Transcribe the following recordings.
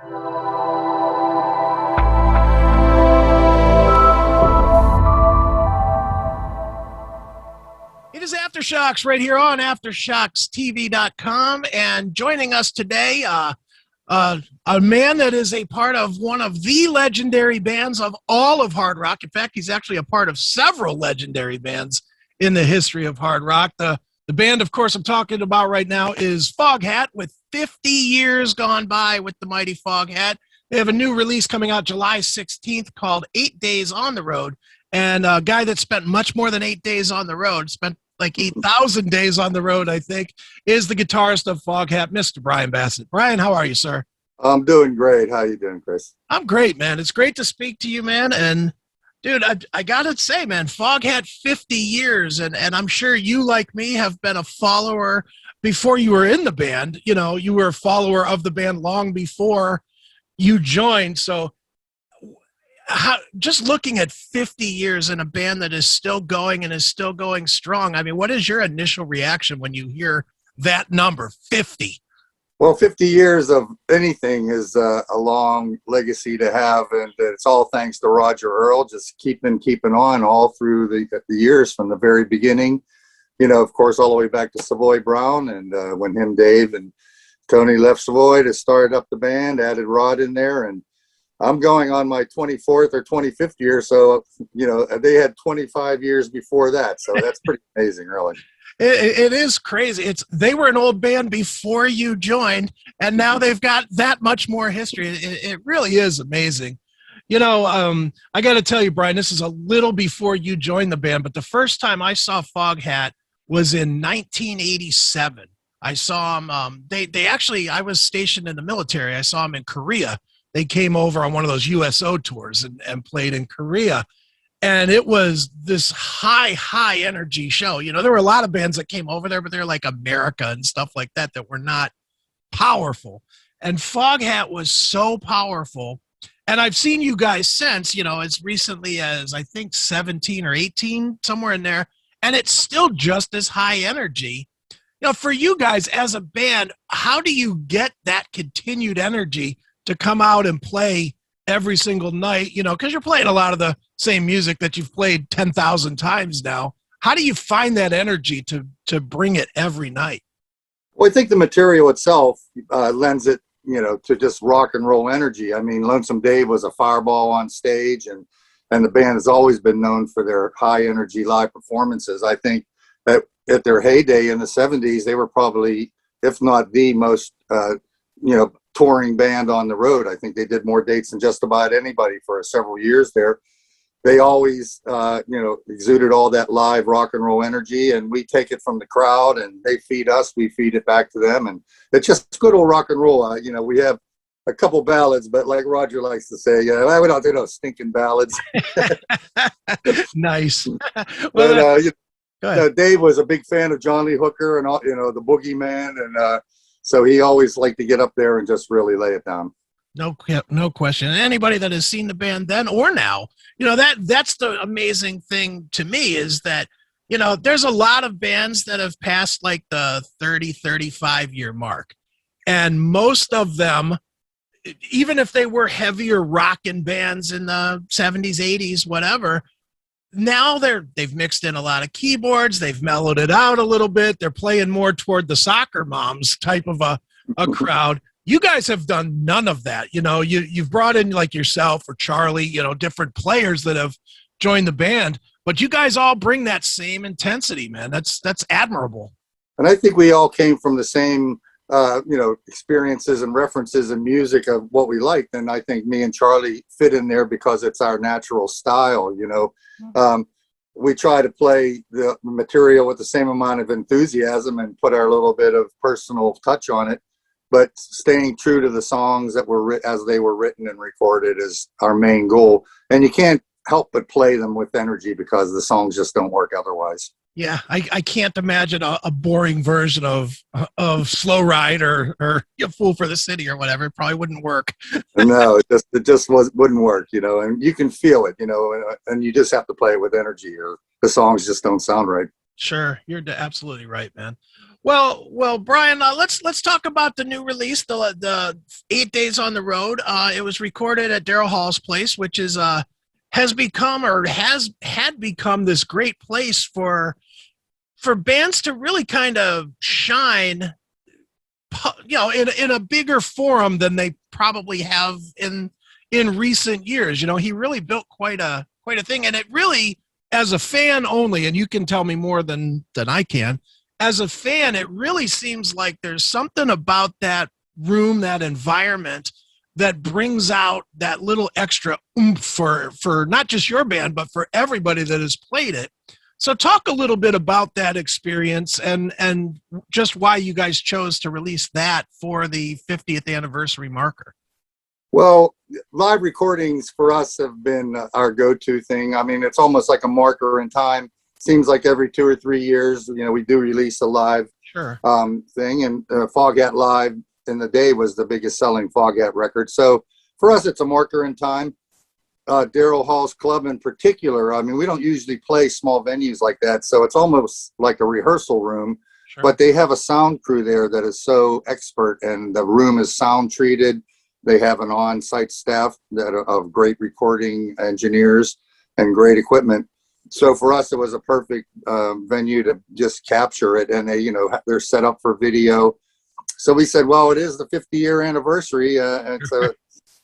It is Aftershocks right here on AftershocksTV.com, and joining us today, a man that is a part of one of the legendary bands of all of hard rock. In fact, he's actually a part of several legendary bands in the history of hard rock. The band, of course, I'm talking about right now is Foghat, with 50 years gone by with the mighty Foghat. They have a new release coming out July 16th called 8 Days on the Road. And a guy that spent much more than 8 days on the road, spent like 8,000 days on the road, I think, is the guitarist of Foghat, Mr. Bryan Bassett. Bryan, how are you, sir? I'm doing great. How you doing, Chris? I'm great, man. It's great to speak to you, man. And, dude, I got to say, man, Foghat 50 years, and I'm sure you, like me, have been a follower before you were in the band. You know, you were a follower of the band long before you joined. So just looking at 50 years in a band that is still going and is still going strong, I mean, what is your initial reaction when you hear that number, 50? Well, 50 years of anything is a long legacy to have, and it's all thanks to Roger Earl, just keeping on all through the years from the very beginning. You know, of course, all the way back to Savoy Brown, and when him, Dave, and Tony left Savoy to start up the band, added Rod in there, and I'm going on my 24th or 25th year, so, you know, they had 25 years before that, so that's pretty amazing, really. It is crazy. They were an old band before you joined, and now they've got that much more history. It really is amazing. You know, I got to tell you, Bryan, this is a little before you joined the band, but the first time I saw Foghat was in 1987. I saw them. They actually, I was stationed in the military. I saw them in Korea. They came over on one of those USO tours and played in Korea. And it was this high energy show. You know, there were a lot of bands that came over there, but they're like America and stuff like that were not powerful. And Foghat was so powerful. And I've seen you guys since, you know, as recently as I think 17 or 18, somewhere in there. And it's still just as high energy. You know, for you guys as a band, how do you get that continued energy to come out and play every single night, you know, because you're playing a lot of the same music that you've played 10,000 times now? How do you find that energy to bring it every night? Well, I think the material itself lends it, you know, to just rock and roll energy. I mean, Lonesome Dave was a fireball on stage, and the band has always been known for their high energy live performances. I think that at their heyday in the 70s, they were probably, if not the most, you know, touring band on the road. I think they did more dates than just about anybody for several years there. They always, you know, exuded all that live rock and roll energy, and we take it from the crowd, and they feed us, we feed it back to them, and it's just good old rock and roll. You know, we have a couple ballads, but like Roger likes to say, you know, we don't do no stinking ballads. Nice. But Dave was a big fan of John Lee Hooker and all, you know, the Boogeyman, and so he always liked to get up there and just really lay it down. No question. And anybody that has seen the band then or now, you know, that's the amazing thing to me, is that, you know, there's a lot of bands that have passed like the 30, 35 year mark. And most of them, even if they were heavier rockin' bands in the 70s, 80s, whatever, now they've mixed in a lot of keyboards. They've mellowed it out a little bit. They're playing more toward the soccer moms type of a crowd. You guys have done none of that. You know, you've brought in like yourself or Charlie, you know, different players that have joined the band, but you guys all bring that same intensity, man. That's admirable. And I think we all came from the same, you know, experiences and references and music of what we liked. And I think me and Charlie fit in there because it's our natural style, you know. We try to play the material with the same amount of enthusiasm and put our little bit of personal touch on it, but staying true to the songs that were as they were written and recorded is our main goal. And you can't help but play them with energy because the songs just don't work otherwise. Yeah, I can't imagine a boring version of Slow Ride or You Fool for the City or whatever. It probably wouldn't work. No, it just wouldn't work, you know, and you can feel it, you know, and you just have to play it with energy or the songs just don't sound right. Sure, you're absolutely right, man. Well, Brian, let's talk about the new release, the 8 Days on the Road. It was recorded at Daryl Hall's place, which is has become or has had become this great place for bands to really kind of shine, in a bigger forum than they probably have in recent years. He really built quite a thing, and it really, as a fan only, and you can tell me more than I can. As a fan, it really seems like there's something about that room, that environment, that brings out that little extra oomph for not just your band, but for everybody that has played it. So talk a little bit about that experience and just why you guys chose to release that for the 50th anniversary marker. Well, live recordings for us have been our go-to thing. I mean, it's almost like a marker in time. Seems like every 2 or 3 years, we do release a live thing. And Foghat Live in the day was the biggest selling Foghat record. So for us, it's a marker in time. Daryl Hall's club in particular, I mean, we don't usually play small venues like that. So it's almost like a rehearsal room. Sure. But they have a sound crew there that is so expert, and the room is sound treated. They have an on-site staff of great recording engineers and great equipment. So for us, it was a perfect venue to just capture it, and they're set up for video. So we said, well, it is the 50-year anniversary, and so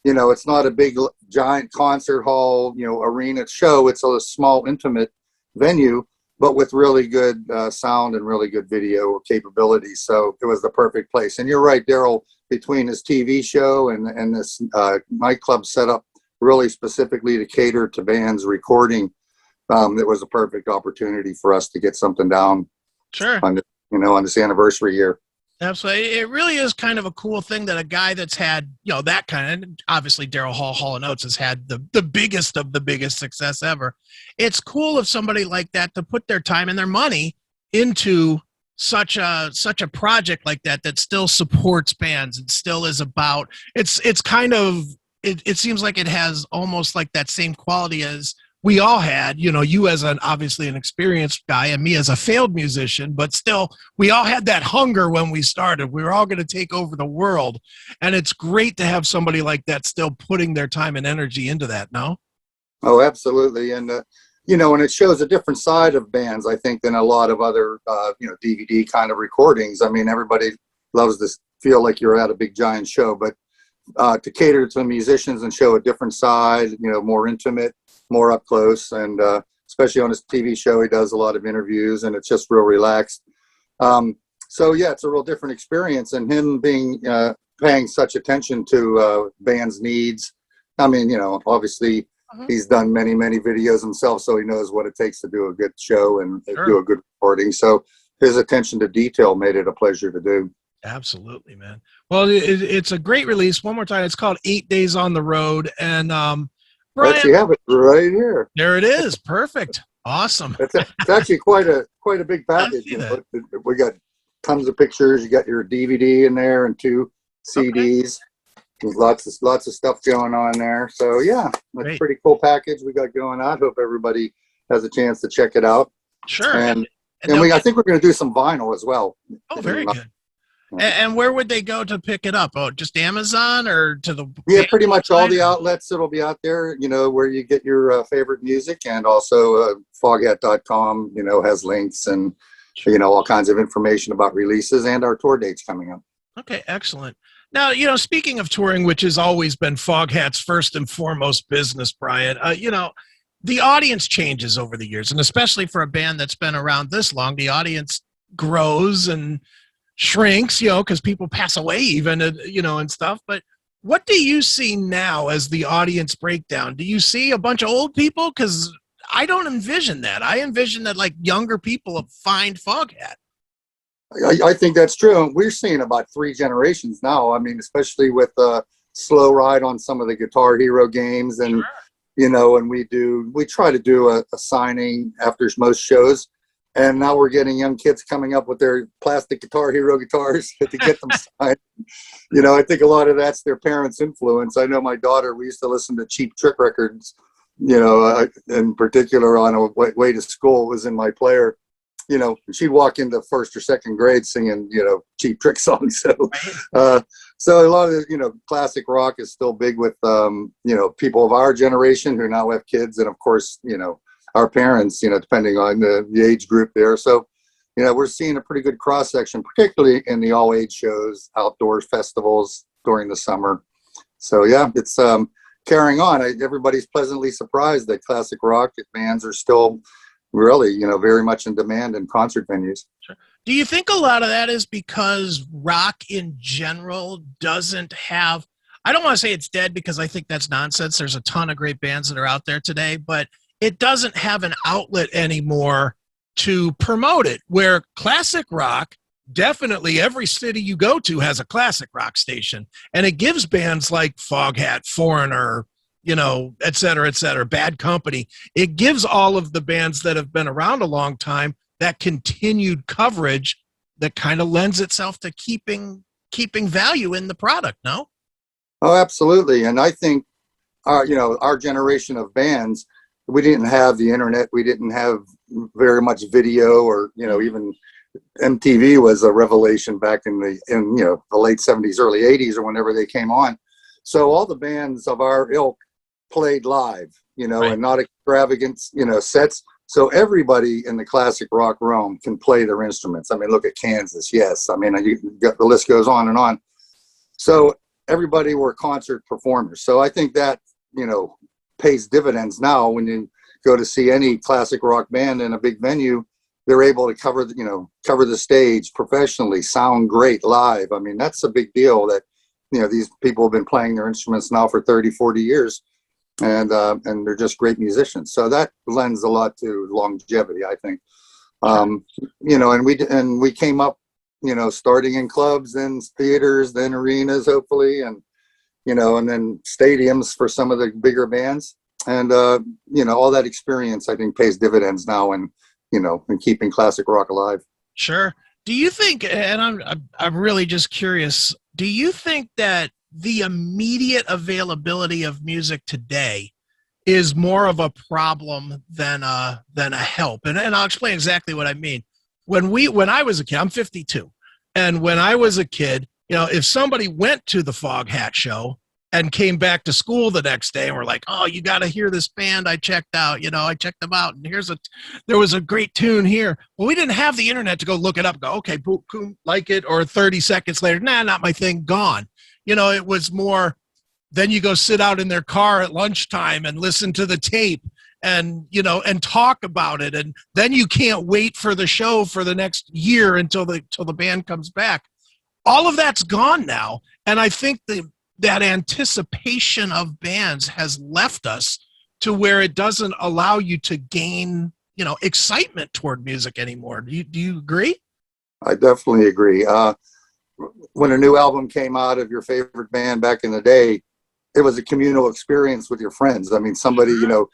it's not a big giant concert hall, arena show. It's a small, intimate venue, but with really good sound and really good video capabilities. So it was the perfect place. And you're right, Daryl, between his TV show and this nightclub set up really specifically to cater to bands recording. It was a perfect opportunity for us to get something down. Sure. On this anniversary year. Absolutely. It really is kind of a cool thing that a guy that's had, that kind of, obviously Daryl Hall & Oates has had the biggest of the biggest success ever. It's cool of somebody like that to put their time and their money into such a project like that still supports bands. It still is about, it's kind of, it seems like it has almost like that same quality as we all had, you as obviously an experienced guy and me as a failed musician, but still we all had that hunger when we started. We were all going to take over the world. And it's great to have somebody like that still putting their time and energy into that. No? Oh, absolutely. And, and it shows a different side of bands, I think, than a lot of other, DVD kind of recordings. I mean, everybody loves to feel like you're at a big giant show, but to cater to musicians and show a different side, more intimate, more up close, and especially on his TV show, he does a lot of interviews, and it's just real relaxed. So yeah, it's a real different experience, and him being paying such attention to bands' needs. I mean, obviously he's done many videos himself, so he knows what it takes to do a good show and do a good recording. So his attention to detail made it a pleasure to do. Absolutely, man. Well, it's a great release. One more time, it's called 8 Days on the Road, and Brian, actually have it right here. There it is. Perfect. Awesome. It's actually quite a big package. We got tons of pictures. You got your DVD in there and 2 CDs. There's lots of stuff going on there. So yeah, it's a pretty cool package we got going on. Hope everybody has a chance to check it out. Sure. And I think we're going to do some vinyl as well. Oh, very good. And where would they go to pick it up? Oh, just Amazon or to the... Yeah, pretty much all the outlets. It'll be out there, where you get your favorite music, and also foghat.com, has links and, all kinds of information about releases and our tour dates coming up. Okay, excellent. Now, speaking of touring, which has always been Foghat's first and foremost business, Brian, the audience changes over the years, and especially for a band that's been around this long, the audience grows and shrinks, because people pass away even, and stuff. But what do you see now as the audience breakdown? Do you see a bunch of old people? Because I don't envision that. I envision that like younger people find Foghat. I think that's true. We're seeing about 3 generations now. I mean, especially with Slow Ride on some of the Guitar Hero games, and and we try to do a signing after most shows. And now we're getting young kids coming up with their plastic Guitar Hero guitars to get them signed. I think a lot of that's their parents' influence. I know my daughter, we used to listen to Cheap Trick records, in particular on a way to school was in my player. you know, she'd walk into first or second grade singing, you know, Cheap Trick songs. So, so a lot of, you know, classic rock is still big with, you know, people of our generation who now have kids. And of course, you know, our parents, you know, depending on the age group there. So, you know, we're seeing a pretty good cross section, particularly in the all age shows, outdoors festivals during the summer. So yeah, it's carrying on. Everybody's pleasantly surprised that classic rock bands are still really, you know, very much in demand in concert venues. Sure. Do you think a lot of that is because rock in general doesn't have, I don't want to say it's dead because I think that's nonsense. There's a ton of great bands that are out there today, but it doesn't have an outlet anymore to promote it, where classic rock, definitely every city you go to has a classic rock station, and it gives bands like Foghat, Foreigner, you know, et cetera, Bad Company. It gives all of the bands that have been around a long time that continued coverage that kind of lends itself to keeping value in the product. No? Oh, absolutely. And I think you know, our generation of bands, we didn't have the internet. We didn't have very much video, or, you know, even MTV was a revelation back in you know, the late 70s, early 80s, or whenever they came on. So all the bands of our ilk played live, you know, and not extravagant, you know, sets. So everybody in the classic rock realm can play their instruments. I mean, look at Kansas. Yes. I mean, the list goes on and on. So everybody were concert performers. So I think that, you know, pays dividends now. When you go to see any classic rock band in a big venue, they're able to cover the stage professionally, sound great live. I mean, that's a big deal that, you know, these people have been playing their instruments now for 30, 40 years, and they're just great musicians. So that lends a lot to longevity, I think. You know, and we came up, you know, starting in clubs, then theaters, then arenas, hopefully, and, you know, and then stadiums for some of the bigger bands. And, you know, all that experience, I think, pays dividends now, and, you know, in keeping classic rock alive. Sure. Do you think, and I'm really just curious, do you think that the immediate availability of music today is more of a problem than a help? And I'll explain exactly what I mean. When I was a kid, I'm 52, and when I was a kid, you know, if somebody went to the Foghat show and came back to school the next day and were like, "Oh, you got to hear this band I checked out. You know, I checked them out, and there was a great tune here." Well, we didn't have the internet to go look it up. Go, okay, boom, like it, or 30 seconds later, nah, not my thing, gone. You know, it was more. Then you go sit out in their car at lunchtime and listen to the tape, and, you know, and talk about it, and then you can't wait for the show for the next year until the band comes back. All of that's gone now, and I think that anticipation of bands has left us to where it doesn't allow you to gain, you know, excitement toward music anymore. Do you agree? I definitely agree. When a new album came out of your favorite band back in the day, it was a communal experience with your friends. I mean, somebody, you know,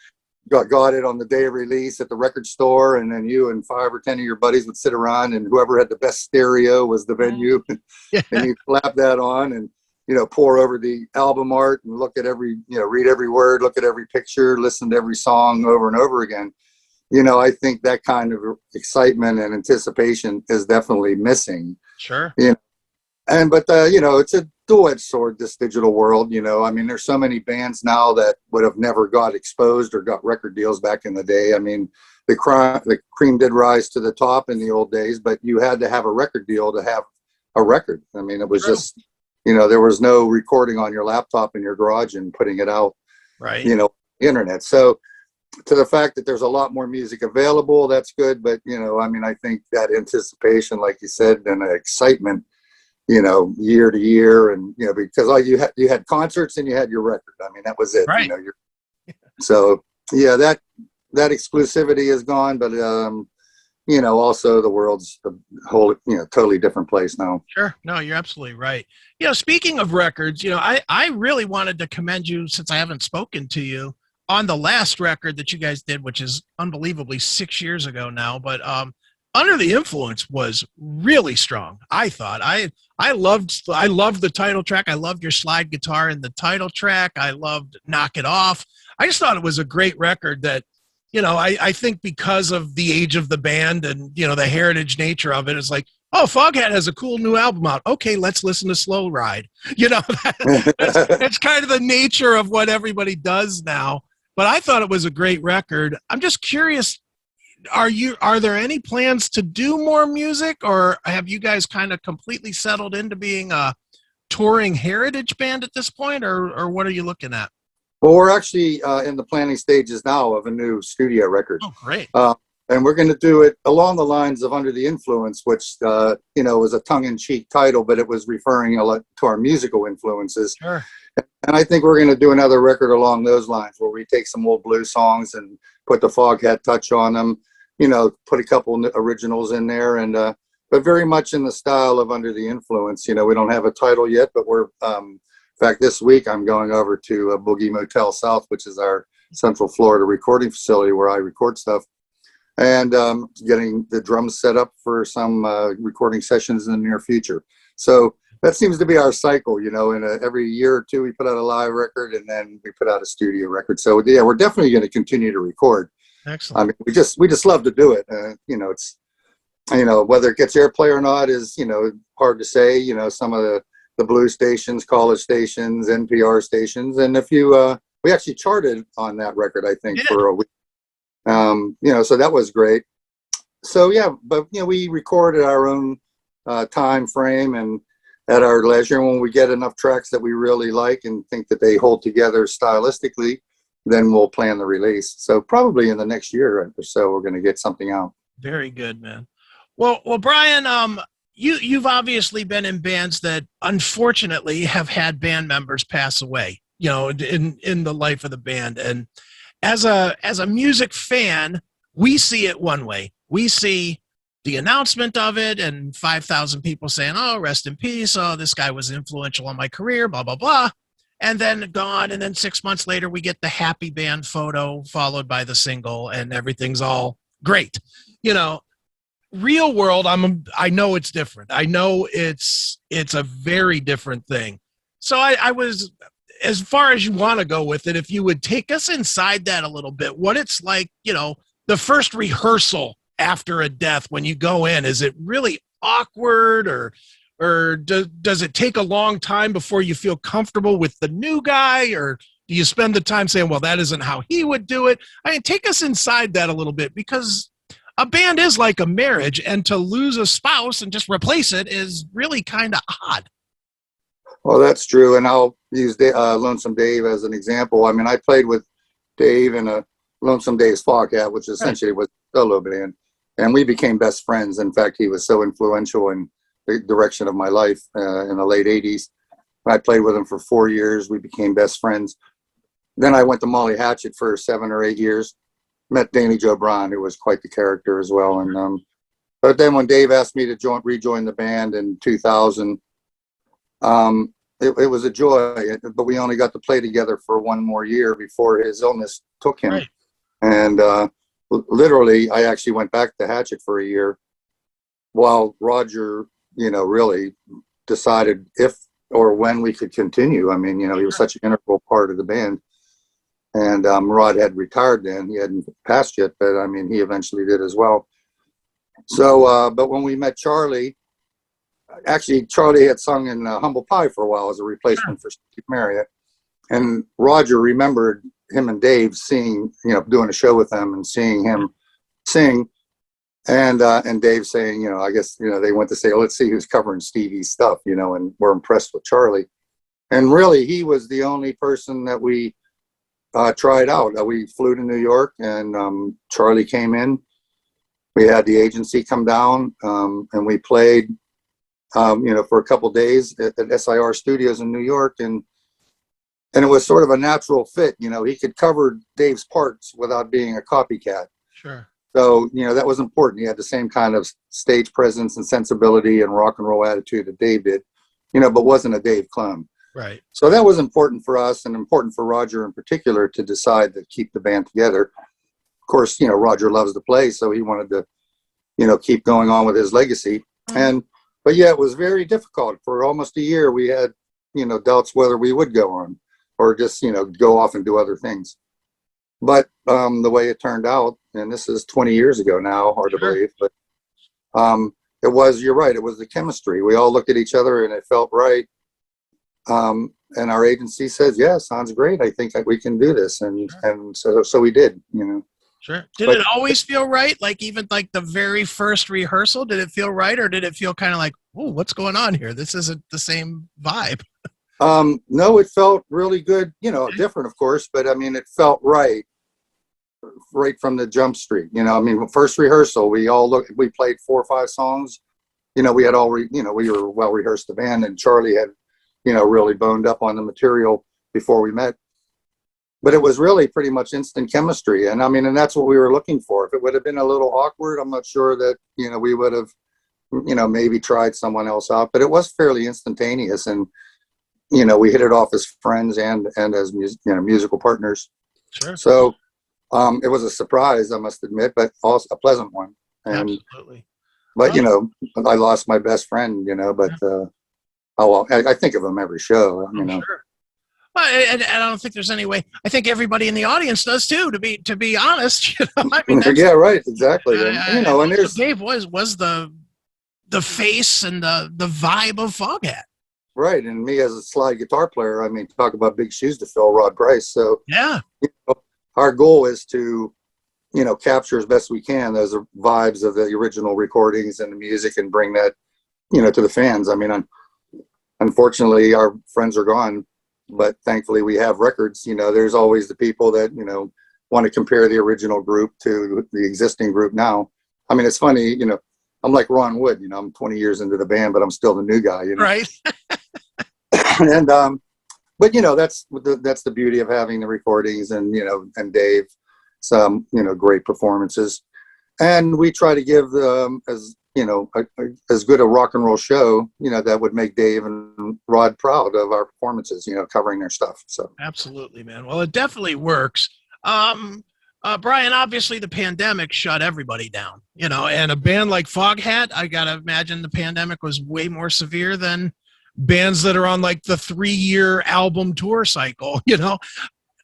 got it on the day of release at the record store, and then you and 5 or 10 of your buddies would sit around, and whoever had the best stereo was the venue. Yeah. And you slap that on and, you know, pour over the album art and look at every, you know, read every word, look at every picture, listen to every song over and over again. You know, I think that kind of excitement and anticipation is definitely missing. Sure. You know, but you know, it's a dual-edged sword, this digital world. You know, I mean, there's so many bands now that would have never got exposed or got record deals back in the day. I mean, the cream did rise to the top in the old days, but you had to have a record deal to have a record. I mean, it was just, you know, there was no recording on your laptop in your garage and putting it out, right? You know, internet. So to the fact that there's a lot more music available, that's good. But, you know, I mean, I think that anticipation, like you said, and the excitement, you know, year to year, and, you know, because all you had concerts and you had your record. I mean, that was it. Right. You know, so yeah, that exclusivity is gone, but you know, also the world's a whole, you know, totally different place now. Sure. No, you're absolutely right. You know, speaking of records, you know, I really wanted to commend you, since I haven't spoken to you, on the last record that you guys did, which is unbelievably 6 years ago now, but Under the Influence was really strong. I thought I loved the title track. I loved your slide guitar in the title track. I loved Knock It Off. I just thought it was a great record that I think because of the age of the band and, the heritage nature of it, it's like, oh, Foghat has a cool new album out. Okay, let's listen to Slow Ride. That's kind of the nature of what everybody does now. But I thought it was a great record. I'm just curious, are there any plans to do more music, or have you guys kind of completely settled into being a touring heritage band at this point, or what are you looking at? Well, we're actually in the planning stages now of a new studio record. Oh, great. And we're going to do it along the lines of Under the Influence, which, was a tongue-in-cheek title, but it was referring a lot to our musical influences. Sure. And I think we're going to do another record along those lines, where we take some old blues songs and put the Foghat touch on them, put a couple originals in there, and but very much in the style of Under the Influence. We don't have a title yet, but we're, in fact, this week I'm going over to Boogie Motel South, which is our Central Florida recording facility where I record stuff, and getting the drums set up for some recording sessions in the near future. So that seems to be our cycle, every year or two we put out a live record and then we put out a studio record. So yeah, we're definitely going to continue to record. Excellent. I mean, we just love to do it. It's, whether it gets airplay or not is, hard to say. Some of the blues stations, college stations, NPR stations, and we actually charted on that record, I think, for a week. So that was great. So yeah, but we record at our own time frame and at our leisure. When we get enough tracks that we really like and think that they hold together stylistically, then we'll plan the release. So probably in the next year or so, we're going to get something out. Very good, man. Well, Brian, you've obviously been in bands that unfortunately have had band members pass away, in the life of the band. And as a music fan, we see it one way. We see the announcement of it and 5,000 people saying, oh, rest in peace. Oh, this guy was influential on my career, blah, blah, blah. And then gone. And then 6 months later, we get the happy band photo followed by the single and everything's all great. Real world, I know it's different. I know it's a very different thing. So I was, as far as you want to go with it, if you would take us inside that a little bit, what it's like, the first rehearsal after a death when you go in, is it really awkward or does it take a long time before you feel comfortable with the new guy, or do you spend the time saying, well, that isn't how he would do it? I mean, take us inside that a little bit, because a band is like a marriage, and to lose a spouse and just replace it is really kind of odd. Well, that's true. And I'll use Lonesome Dave as an example. I mean, I played with Dave in a Lonesome Dave's Foghat, which essentially was a solo band. And we became best friends. In fact, he was so influential in the direction of my life in the late 80s. I played with him for 4 years. We became best friends. Then I went to Molly Hatchet for 7 or 8 years. Met Danny Joe Brown, who was quite the character as well. And but then when Dave asked me to rejoin the band in 2000, it was a joy. But we only got to play together for 1 more year before his illness took him. Right. And literally, I actually went back to Hatchet for a year while Roger, really decided if or when we could continue. I mean, he was such an integral part of the band. And Rod had retired then. He hadn't passed yet, but I mean, he eventually did as well. So, but when we met Charlie, actually, Charlie had sung in Humble Pie for a while as a replacement for Steve Marriott. And Roger remembered him and Dave seeing, doing a show with them and seeing him sing. And Dave saying, I guess, they went to say, oh, let's see who's covering Stevie's stuff, and we're impressed with Charlie. And really, he was the only person that we tried out. We flew to New York, and Charlie came in. We had the agency come down, and we played, for a couple days at SIR Studios in New York, and it was sort of a natural fit. He could cover Dave's parts without being a copycat. Sure. So, that was important. He had the same kind of stage presence and sensibility and rock and roll attitude that Dave did, but wasn't a Dave clone. Right. So that was important for us and important for Roger in particular to decide to keep the band together. Of course, Roger loves to play, so he wanted to, keep going on with his legacy. But yeah, it was very difficult. For almost a year, we had, doubts whether we would go on or just, go off and do other things. But the way it turned out, and this is 20 years ago now, hard to believe, but you're right, it was the chemistry. We all looked at each other and it felt right. And our agency says, yeah, sounds great. I think that we can do this. And so we did, Sure. Did it always feel right? Like even like the very first rehearsal, did it feel right? Or did it feel kind of like, oh, what's going on here? This isn't the same vibe. No, it felt really good, different of course, but I mean, it felt right from the jump street, first rehearsal, we played 4 or 5 songs, we had we were well rehearsed the band, and Charlie had, really boned up on the material before we met. But it was really pretty much instant chemistry. And I mean, and that's what we were looking for. If it would have been a little awkward, I'm not sure that, we would have, maybe tried someone else out, but it was fairly instantaneous. And, we hit it off as friends and as musical partners. Sure. So it was a surprise, I must admit, but also a pleasant one. And, absolutely. But, I lost my best friend, but I think of him every show, Sure. Well, and I don't think there's any way. I think everybody in the audience does too. To be honest, I mean, yeah, right, exactly. And there's Dave was the face and the vibe of Foghat. Right, and me as a slide guitar player, I mean, talk about big shoes to fill, Rod Price. So yeah, our goal is to, capture as best we can those vibes of the original recordings and the music, and bring that, to the fans. I mean, unfortunately, our friends are gone. But thankfully we have records. There's always the people that, want to compare the original group to the existing group now. I mean, it's funny, I'm like Ron Wood, I'm 20 years into the band, but I'm still the new guy, Right. And, but that's the beauty of having the recordings, and, and Dave, some, great performances. And we try to give, as good a rock and roll show, that would make Dave and Rod proud of our performances, covering their stuff. So absolutely, man. Well, it definitely works. Brian, obviously the pandemic shut everybody down, and a band like Foghat, I got to imagine the pandemic was way more severe than bands that are on like the 3-year album tour cycle,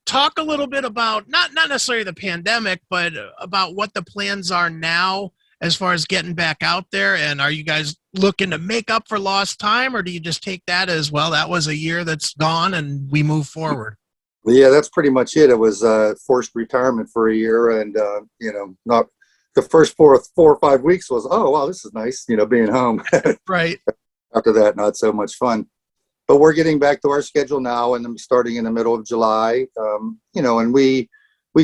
Talk a little bit about not necessarily the pandemic, but about what the plans are now as far as getting back out there. And are you guys looking to make up for lost time, or do you just take that as, well, that was a year that's gone and we move forward? Yeah, that's pretty much it. It was forced retirement for a year, and not the first 4 or 5 weeks was, oh wow, this is nice, being home. Right. After that, not so much fun. But we're getting back to our schedule now, and I'm starting in the middle of July. And we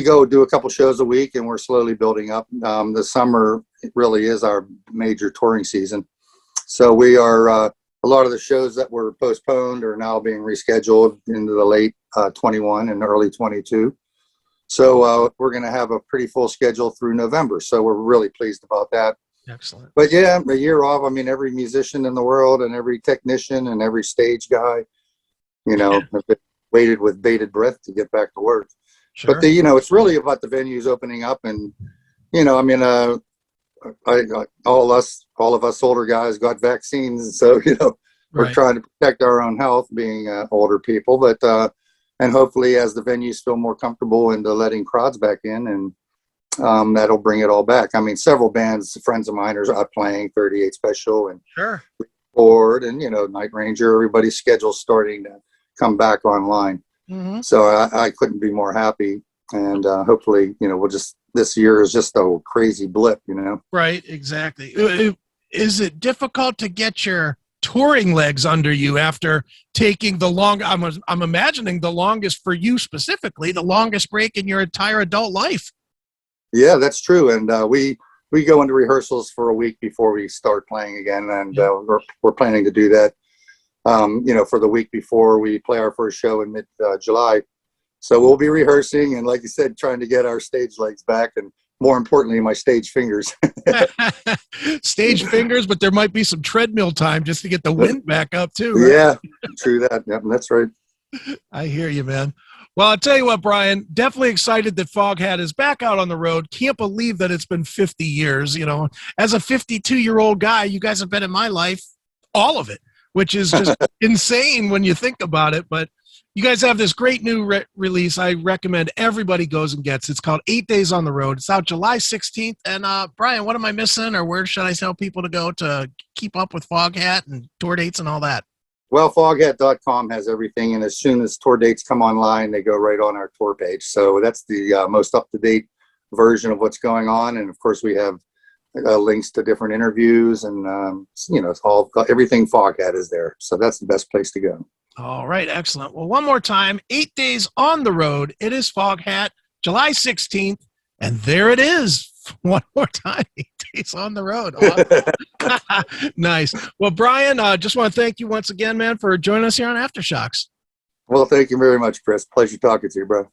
go do a couple shows a week, and we're slowly building up. The summer really is our major touring season. So we are, a lot of the shows that were postponed are now being rescheduled into the late 21 and early 22. So we're going to have a pretty full schedule through November. So we're really pleased about that. Excellent. But yeah, a year off, I mean, every musician in the world and every technician and every stage guy, have been waited with bated breath to get back to work. Sure. But it's really about the venues opening up, and all of us older guys got vaccines, so we're trying to protect our own health, being older people. But and hopefully, as the venues feel more comfortable into letting crowds back in, and that'll bring it all back. I mean, several bands, friends of mine, are playing 38 Special and Sure. Board, and Night Ranger. Everybody's schedule's starting to come back online. Mm-hmm. So I couldn't be more happy, and hopefully, this year is just a crazy blip, Right, exactly. Is it difficult to get your touring legs under you after taking I'm imagining the longest for you specifically, the longest break in your entire adult life? Yeah, that's true. And we go into rehearsals for a week before we start playing again, and we're planning to do that. For the week before we play our first show in mid-July. So we'll be rehearsing, and like you said, trying to get our stage legs back, and more importantly, my stage fingers. Stage fingers, but there might be some treadmill time just to get the wind back up too. Right? Yeah, true that. Yeah, that's right. I hear you, man. Well, I'll tell you what, Brian, definitely excited that Foghat is back out on the road. Can't believe that it's been 50 years. As a 52-year-old guy, you guys have been in my life, all of it, which is just insane when you think about it. But You guys have this great new release. I recommend everybody goes and gets. It's called 8 Days on the Road. It's out July 16th. And Brian, what am I missing, or where should I tell people to go to keep up with Foghat and tour dates and all that? Well, foghat.com has everything, and as soon as tour dates come online, they go right on our tour page. So that's the most up-to-date version of what's going on. And of course, we have links to different interviews, and everything Foghat is there. So that's the best place to go. All right, excellent. Well, one more time, 8 Days on the Road. It is Foghat, July 16th, and there it is. One more time, 8 Days on the Road. Awesome. Nice. Well, Brian, just want to thank you once again, man, for joining us here on Aftershocks. Well, thank you very much, Chris. Pleasure talking to you, bro.